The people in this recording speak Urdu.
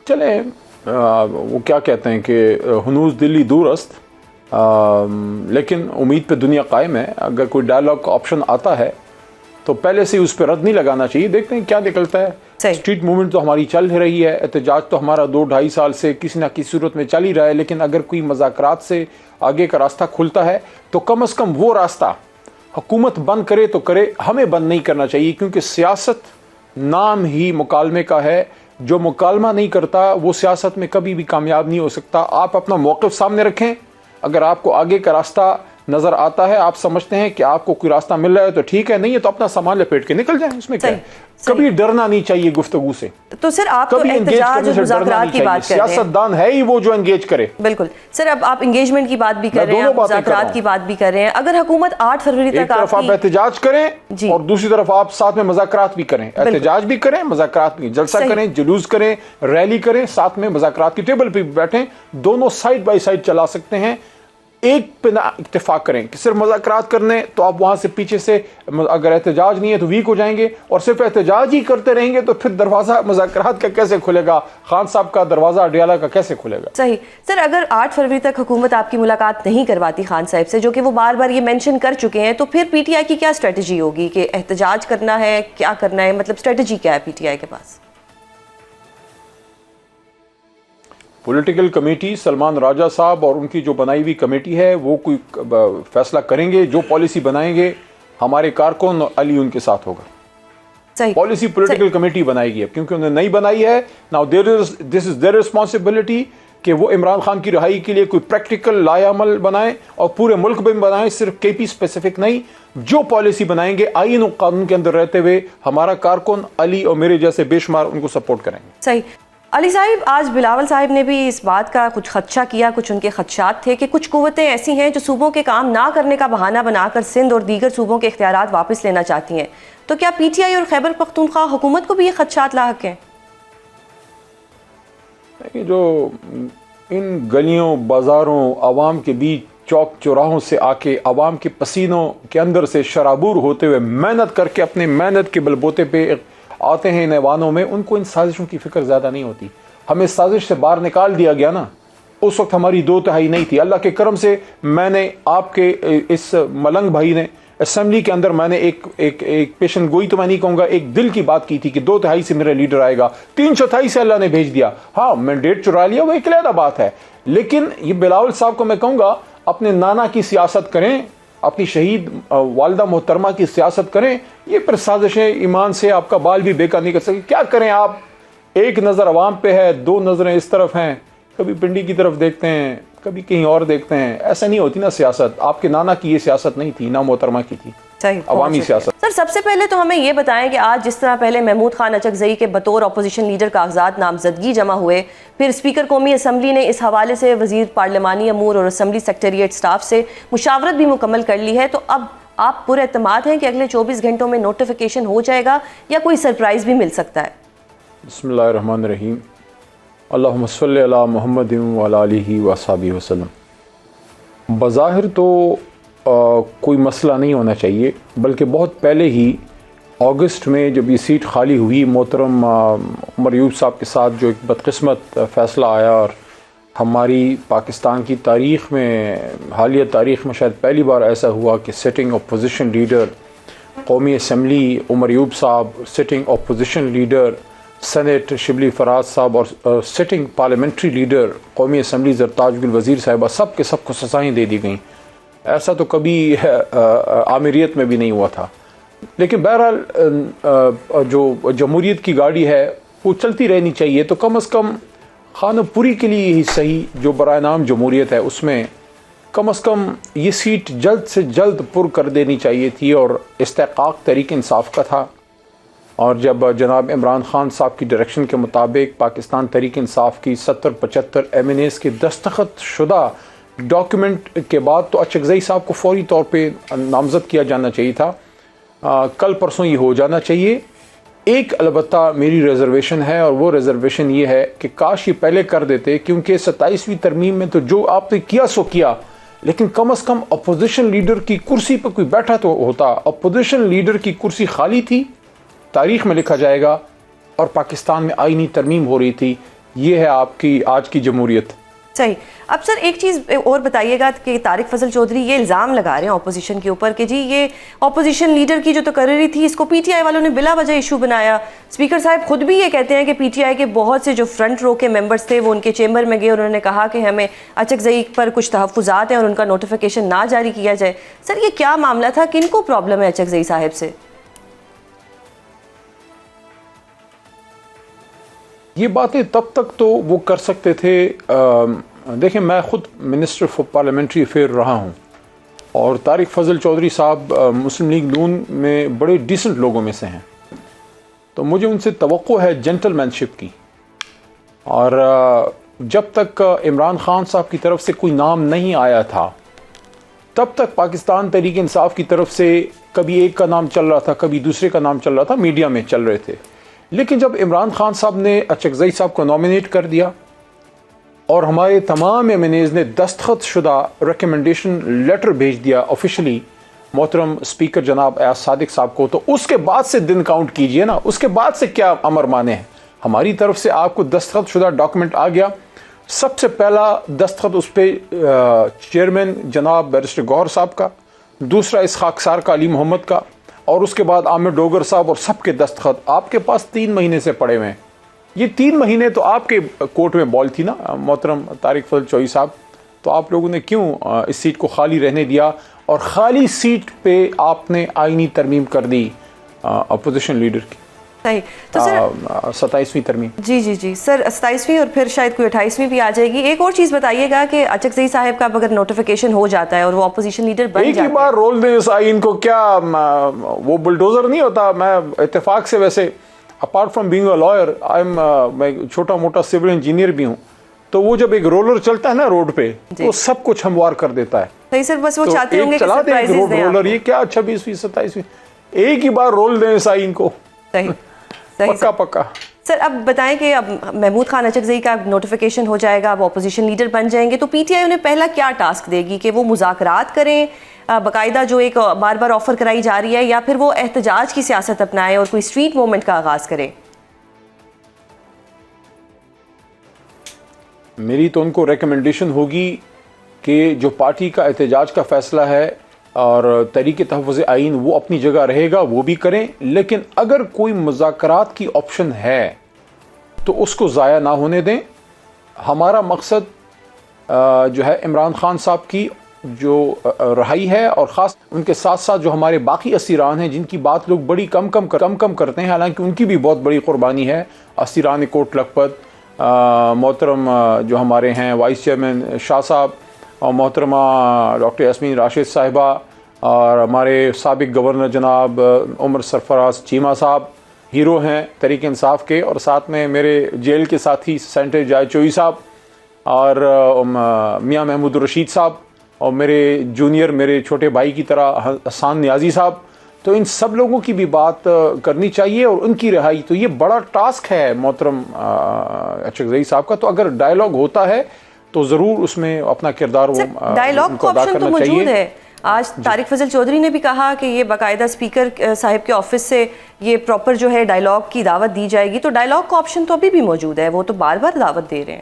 چلیں وہ کیا کہتے ہیں کہ ہنوز دلی دور است، لیکن امید پہ دنیا قائم ہے. اگر کوئی ڈائلاگ کا آپشن آتا ہے تو پہلے سے اس پہ رد نہیں لگانا چاہیے. دیکھتے ہیں کیا نکلتا ہے. اسٹریٹ موومنٹ تو ہماری چل رہی ہے، احتجاج تو ہمارا 2-2.5 سال سے کسی نہ کسی صورت میں چل ہی رہا ہے، لیکن اگر کوئی مذاکرات سے آگے کا راستہ کھلتا ہے تو کم از کم وہ راستہ حکومت بند کرے تو کرے، ہمیں بند نہیں کرنا چاہیے، کیونکہ سیاست نام ہی مکالمے کا ہے. جو مکالمہ نہیں کرتا وہ سیاست میں کبھی بھی کامیاب نہیں ہو سکتا. آپ اپنا موقف سامنے رکھیں. اگر آپ کو آگے کا راستہ نظر آتا ہے، آپ سمجھتے ہیں کہ آپ کو کوئی راستہ مل رہا ہے تو ٹھیک ہے، نہیں ہے تو اپنا سامان لپیٹ کے نکل جائیں. اس میں کیا ہے؟ کبھی ڈرنا نہیں چاہیے گفتگو سے. تو سر آپ تو احتجاج اور مذاکرات کی بات کر رہے ہیں، سیاست دان ہے ہی وہ جو انگیج کرے. بالکل سر، اب آپ انگیجمنٹ کی بات بھی کر رہے ہیں، مذاکرات کی بات بھی کر رہے ہیں. اگر حکومت 8 فروری تک ایک طرف آپ احتجاج کریں اور دوسری طرف آپ ساتھ میں مذاکرات بھی کریں. احتجاج بھی کریں، مذاکرات بھی، جلسہ کریں، جلوس کریں، ریلی کریں، ساتھ میں مذاکرات کی ٹیبل پہ بیٹھیں. دونوں سائیڈ بائی سائیڈ چلا سکتے ہیں. ایک پہ نہ اتفاق کریں کہ صرف مذاکرات کرنے تو آپ وہاں سے پیچھے سے اگر احتجاج نہیں ہے تو ویک ہو جائیں گے، اور صرف احتجاج ہی کرتے رہیں گے تو پھر دروازہ مذاکرات کا کیسے کھلے گا؟ خان صاحب کا دروازہ اڈیالہ کا کیسے کھلے گا؟ صحیح. سر اگر 8 فروری تک حکومت آپ کی ملاقات نہیں کرواتی خان صاحب سے، جو کہ وہ بار بار یہ مینشن کر چکے ہیں، تو پھر پی ٹی آئی کی کیا اسٹریٹجی ہوگی کہ احتجاج کرنا ہے، کیا کرنا ہے؟ مطلب اسٹریٹجی کیا ہے پی ٹی آئی کے پاس؟ پولیٹیکل کمیٹی سلمان راجہ صاحب اور ان کی جو بنائی ہوئی کمیٹی ہے وہ کوئی فیصلہ کریں گے. جو پالیسی بنائیں گے ہمارے کارکن علی ان کے ساتھ ہوگا. پالیسی پولیٹیکل کمیٹی بنائے گی، اب کیونکہ انہوں نے نہیں بنائی ہے. Now this is there responsibility کہ وہ عمران خان کی رہائی کے لیے کوئی پریکٹیکل لائے عمل بنائیں اور پورے ملک میں بنائیں، صرف کے پی اسپیسیفک نہیں. جو پالیسی بنائیں گے آئین و قانون کے اندر رہتے ہوئے ہمارا کارکن علی اور میرے جیسے بے شمار ان کو سپورٹ کریں گے. صحیح. علی صاحب، آج بلاول صاحب نے بھی اس بات کا کچھ خدشہ کیا، کچھ ان کے خدشات تھے کہ کچھ قوتیں ایسی ہیں جو صوبوں کے کام نہ کرنے کا بہانہ بنا کر سندھ اور دیگر صوبوں کے اختیارات واپس لینا چاہتی ہیں. تو کیا پی ٹی آئی اور خیبر پختونخوا حکومت کو بھی یہ خدشات لاحق ہیں؟ جو ان گلیوں بازاروں عوام کے بیچ چوک چوراہوں سے آ کے عوام کے پسینوں کے اندر سے شرابور ہوتے ہوئے محنت کر کے اپنے محنت کے بلبوتے پہ آتے ہیں ان ایوانوں میں، ان کو ان سازشوں کی فکر زیادہ نہیں ہوتی. ہمیں سازش سے باہر نکال دیا گیا نا، اس وقت ہماری 2/3 نہیں تھی. اللہ کے کرم سے میں نے آپ کے اس ملنگ بھائی نے اسمبلی کے اندر میں نے ایک پیشن گوئی تو میں نہیں کہوں گا، ایک دل کی بات کی تھی کہ 2/3 سے میرا لیڈر آئے گا. 3/4 سے اللہ نے بھیج دیا. ہاں مینڈیٹ چرا لیا، وہ ایک علیحدہ بات ہے، لیکن یہ بلاول صاحب کو میں کہوں گا اپنے نانا کی سیاست کریں، اپنی شہید والدہ محترمہ کی سیاست کریں. یہ پر سازشیں ایمان سے آپ کا بال بھی بیکار نہیں کر سکے. کیا کریں آپ؟ ایک نظر عوام پہ ہے، 2 نظریں اس طرف ہیں، کبھی پنڈی کی طرف دیکھتے ہیں، کبھی کہیں اور دیکھتے ہیں. ایسا نہیں ہوتی نا سیاست. آپ کے نانا کی یہ سیاست نہیں تھی، نا محترمہ کی تھی، عوامی سیاست. سر سب سے پہلے تو ہمیں یہ بتائیں کہ آج جس طرح پہلے محمود خان اچکزئی کے بطور اپوزیشن لیڈر کاغذات نامزدگی جمع ہوئے، پھر اسپیکر قومی اسمبلی نے اس حوالے سے وزیر پارلیمانی امور اور اسمبلی سیکریٹریٹ سٹاف سے مشاورت بھی مکمل کر لی ہے، تو اب آپ پورے اعتماد ہیں کہ اگلے 24 گھنٹوں میں نوٹیفیکیشن ہو جائے گا یا کوئی سرپرائز بھی مل سکتا ہے؟ بسم اللہ الرحمن الرحیم. اللہم صلی علی محمد وعلی آلہ وصحبہ وسلم. بظاہر تو کوئی مسئلہ نہیں ہونا چاہیے، بلکہ بہت پہلے ہی اگست میں جب یہ سیٹ خالی ہوئی، محترم عمر ایوب صاحب کے ساتھ جو ایک بدقسمت فیصلہ آیا، اور ہماری پاکستان کی تاریخ میں، حالیہ تاریخ میں شاید پہلی بار ایسا ہوا کہ سٹنگ اپوزیشن لیڈر قومی اسمبلی عمر ایوب صاحب، sitting opposition leader senate Shibli Faraz صاحب، اور سٹنگ پارلیمنٹری لیڈر قومی اسمبلی زرتاج گل وزیر صاحبہ سب کے سب کو سزائیں دے دی گئیں. ایسا تو کبھی آمریت میں بھی نہیں ہوا تھا. لیکن بہرحال جو جمہوریت کی گاڑی ہے وہ چلتی رہنی چاہیے. تو کم از کم خانہ پوری کے لیے ہی صحیح، جو برائے نام جمہوریت ہے اس میں کم از کم یہ سیٹ جلد سے جلد پر کر دینی چاہیے تھی، اور استحقاق تحریک انصاف کا تھا. اور جب جناب عمران خان صاحب کی ڈائریکشن کے مطابق پاکستان تحریک انصاف کی 70-75 ایم این ایز کے دستخط شدہ ڈاکیومنٹ کے بعد تو اچکزئی صاحب کو فوری طور پہ نامزد کیا جانا چاہیے تھا. کل پرسوں یہ ہو جانا چاہیے. ایک البتہ میری ریزرویشن ہے، اور وہ ریزرویشن یہ ہے کہ کاش یہ پہلے کر دیتے، کیونکہ 27ویں ترمیم میں تو جو آپ نے کیا سو کیا، لیکن کم از کم اپوزیشن لیڈر کی کرسی پر کوئی بیٹھا تو ہوتا. اپوزیشن لیڈر کی کرسی خالی تھی، تاریخ میں لکھا جائے گا، اور پاکستان میں آئینی ترمیم ہو رہی تھی. یہ ہے آپ کی آج کی جمہوریت. صحیح. اب سر ایک چیز اور بتائیے گا کہ طارق فضل چودھری یہ الزام لگا رہے ہیں اپوزیشن کے اوپر کہ جی یہ اپوزیشن لیڈر کی جو تقرری تھی اس کو پی ٹی آئی والوں نے بلا وجہ ایشو بنایا. اسپیکر صاحب خود بھی یہ کہتے ہیں کہ پی ٹی آئی کے بہت سے جو فرنٹ رو کے ممبرز تھے وہ ان کے چیمبر میں گئے اور انہوں نے کہا کہ ہمیں اچکزئی پر کچھ تحفظات ہیں اور ان کا نوٹیفیکیشن نہ جاری کیا جائے. سر یہ کیا معاملہ تھا, کن کو پرابلم ہے اچکزئی صاحب سے؟ یہ باتیں تب تک تو وہ کر سکتے تھے. دیکھیں میں خود منسٹر فار پارلیمنٹری افیئر رہا ہوں اور طارق فضل چودھری صاحب مسلم لیگ نون میں بڑے ڈیسنٹ لوگوں میں سے ہیں, تو مجھے ان سے توقع ہے جینٹل مین شپ کی. اور جب تک عمران خان صاحب کی طرف سے کوئی نام نہیں آیا تھا تب تک پاکستان تحریک انصاف کی طرف سے کبھی ایک کا نام چل رہا تھا, کبھی دوسرے کا نام چل رہا تھا, میڈیا میں چل رہے تھے. لیکن جب عمران خان صاحب نے اچکزئی صاحب کو نامینیٹ کر دیا اور ہمارے تمام ایم این ایز نے دستخط شدہ ریکمنڈیشن لیٹر بھیج دیا آفیشلی محترم اسپیکر جناب ایاز صادق صاحب کو, تو اس کے بعد سے دن کاؤنٹ کیجئے نا, اس کے بعد سے کیا امر مانے ہیں. ہماری طرف سے آپ کو دستخط شدہ ڈاکومنٹ آ گیا. سب سے پہلا دستخط اس پہ چیئرمین جناب بیرسٹر گوہر صاحب کا, دوسرا اس خاکسار کا علی محمد کا, اور اس کے بعد عامر ڈوگر صاحب, اور سب کے دستخط آپ کے پاس 3 مہینے سے پڑے ہوئے ہیں. یہ 3 مہینے تو آپ کے کورٹ میں بال تھی نا محترم طارق فضل چودھری صاحب, تو آپ لوگوں نے کیوں اس سیٹ کو خالی رہنے دیا اور خالی سیٹ پہ آپ نے آئینی ترمیم کر دی اپوزیشن لیڈر کی. صحیح. تو سر 27ویں ترمیم. جی سر 27ویں اور پھر شاید کوئی 28ویں بھی آ جائے گی. ایک اور چیز بتائیے گا کہ اچکزئی صاحب کا اگر نوٹیفیکیشن ہو جاتا ہے اور وہ اپوزیشن لیڈر بن جاتے ہیں, ایک ہی بار رول دیں اس آئین کو, کیا وہ بلڈوزر نہیں ہوتا. میں اتفاق سے ویسے apart from being a lawyer میں چھوٹا موٹا سول انجینئر بھی ہوں, تو وہ جب ایک رولر چلتا ہے نا روڈ پہ تو سب کچھ ہموار کر دیتا ہے. صحیح سر, بس وہ چاہتے ہوں گے کہ سرپرائزز دیں. رولر یہ کیا 26ویں 27ویں, ایک ہی بار رول دیں اس آئین کو. صحیح پکا. سر اب بتائیں کہ اب محمود خان اچکزئی کا نوٹیفیکیشن ہو جائے گا, وہ اپوزیشن لیڈر بن جائیں گے, تو پی ٹی آئی انہیں پہلا کیا ٹاسک دے گی کہ وہ مذاکرات کریں باقاعدہ جو ایک بار بار آفر کرائی جا رہی ہے, یا پھر وہ احتجاج کی سیاست اپنائے اور کوئی اسٹریٹ موومنٹ کا آغاز کریں؟ میری تو ان کو ریکمنڈیشن ہوگی کہ جو پارٹی کا احتجاج کا فیصلہ ہے اور تحریک تحفظ آئین وہ اپنی جگہ رہے گا, وہ بھی کریں. لیکن اگر کوئی مذاکرات کی آپشن ہے تو اس کو ضائع نہ ہونے دیں. ہمارا مقصد جو ہے عمران خان صاحب کی جو رہائی ہے, اور خاص ان کے ساتھ ساتھ جو ہمارے باقی اسیران ہیں جن کی بات لوگ بڑی کم کرتے ہیں, حالانکہ ان کی بھی بہت بڑی قربانی ہے. اسیران کوٹ لکھپت, محترم جو ہمارے ہیں وائس چیئرمین شاہ صاحب, اور محترمہ ڈاکٹر یاسمین راشد صاحبہ, اور ہمارے سابق گورنر جناب عمر سرفراز چیمہ صاحب ہیرو ہیں تحریک انصاف کے, اور ساتھ میں میرے جیل کے ساتھی سینٹر جائے چوئی صاحب, اور میاں محمود الرشید صاحب, اور میرے جونیئر میرے چھوٹے بھائی کی طرح حسان نیازی صاحب. تو ان سب لوگوں کی بھی بات کرنی چاہیے اور ان کی رہائی. تو یہ بڑا ٹاسک ہے محترم اچکزئی صاحب کا. تو اگر ڈائلاگ ہوتا ہے تو ضرور اس میں اپنا کردار وہ ڈائلاگ کا آپشن تو موجود ہے. آج طارق فضل چودھری نے بھی کہا کہ یہ باقاعدہ اسپیکر صاحب کے آفس سے یہ پراپر جو ہے ڈائلاگ کی دعوت دی جائے گی. تو ڈائلاگ کا آپشن تو ابھی بھی موجود ہے, وہ تو بار بار دعوت دے رہے ہیں.